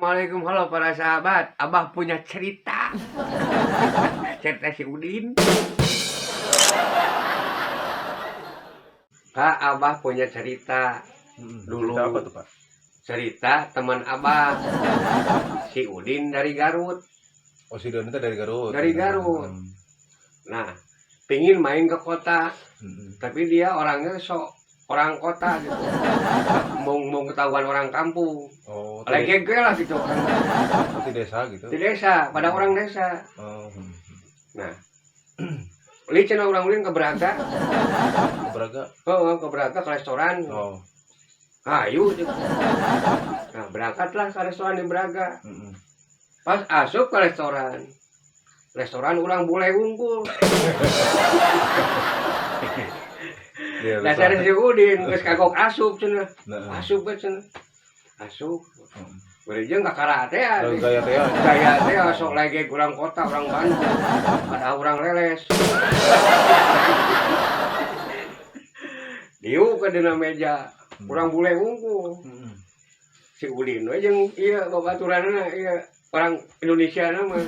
Assalamualaikum, halo para sahabat. Abah punya cerita. Cerita si Udin. Kak, Abah punya cerita. Dulu. Cerita apa tuh, Pak? Cerita teman Abah. Si Udin dari Garut. Oh, si Udin itu dari Garut. Dari Garut. Nah, pingin main ke kota. Tapi dia orangnya orang kota gitu. Mau ketahuan orang kampung. Oh, Legege lah gitu. di desa gitu. Di desa, pada orang desa. Oh. Nah, licin orang ulin ke Braga. Ke Braga. Oh, ke Braga ke restoran. Oh. Ayo gitu. Nah, berangkatlah ke restoran di Braga. Pas asup ke restoran. Restoran orang bule unggul. Dasar si Udin, geus kagok asup cenah. Asup we cenah. Asup. Berejeung ka karate ya. Gaya teh sok lege urang kota, urang Bandung. Pada urang leles. Diu ke dina meja. Urang bule unggul. Si Udin we jeung ieu babaturanna ieu orang Indonesia mah.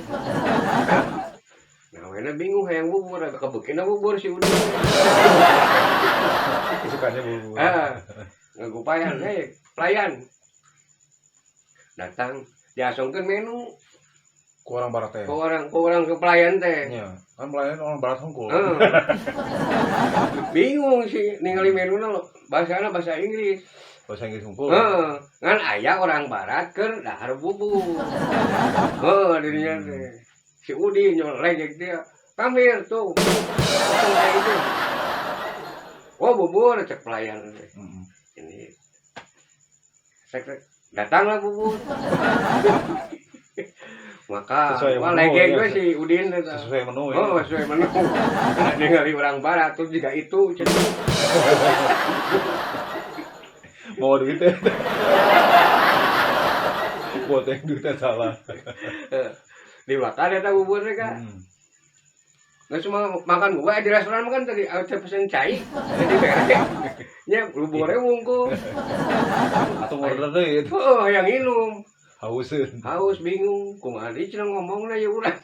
Nah, wena bingung hayang bubur, kebeukina bubur si Udin. Sukanya bubur. Ngagupayan, pelayan. Datang, diasongkeun menu. Ku orang barat teh. Ku orang ke pelayan teh. Nya, kan pelayan orang barat hungkul. Bingung sih ningali menuna lo. Bahasana bahasa Inggris. Bahasa Inggris hungkul. Ngan aya orang barat keur dahar bubur. Dirinya teh. Si Udin nyolek dia. Come here tuh. Langsung kayak gitu. Oh, bubur cek pelayan teh. Ini. Datanglah bubur. Maka lege gue si Udin sesuai menu ya. Oh, sesuai menu. Ningali orang barat tuh juga itu. Mau duitnya. Buat yang duitnya salah. Dimakan eta bubur teh kan. Nggak cuma makan gua di restoran makan tadi saya pesen cai jadi berek. Nya buburnya wungkul. Atau order deui. Oh, yang minum. Hauseun. Haus bingung, kumaha deui cenah ngomongna ya urang.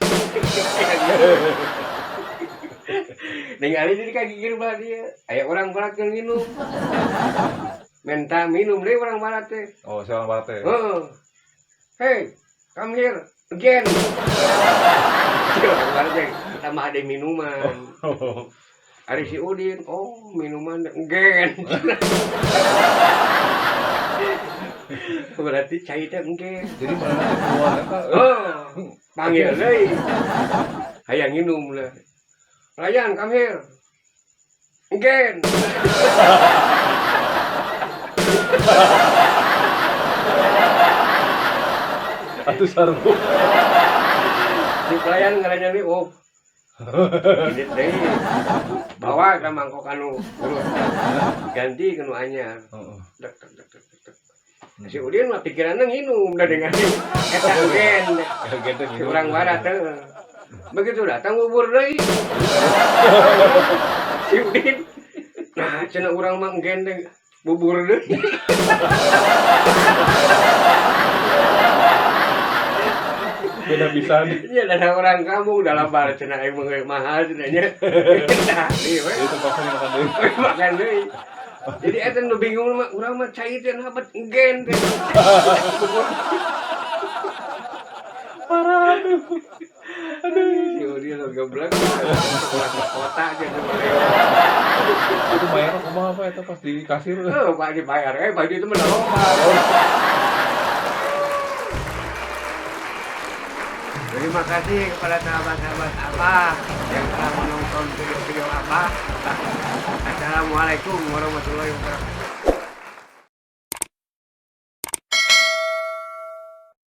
Ningali di kagigir bae dia. Aya orang barat yang minum. Minta minum deui orang barat teh. Oh, si orang barat teh. Hey, come here again. Orang barat teh sama ada minuman. Ari si Udin, oh minuman again. Berarti cai teh engke. Jadi mana teh keluar eta? Panggil deui. Hayang nginum lah. Pelayan, come here. Again. Atuh sarbu. Si pelayan ngaranna deui, oh. Ini deui. Bawa ka mangkok anu urut. Ganti ke nu anyar. Dek. Si Udin mah pikiranna nginum da dengan eta gen. Si urang barat teh. Begitu datang bubur deui. Si Udin. Nah, cenah urang mah gen teh bubur deui. Beda pisan. Iya, ada orang kampung dalam bar cenah aing mahal cenahnya. Nah, ieu we. Itu pasti makan deui. Makan deui. Jadi eta nu bingung mah urang mah cai teh habat enggen teh. Parah aduh. Aduh, dia lo goblok. Kota aja tuh. Itu bayar kumaha apa eta pas di kasir? Pak dibayar, baju itu mah lomba. Terima kasih kepada sahabat-sahabat Abah yang telah menonton video-video Abah. Assalamualaikum warahmatullahi wabarakatuh.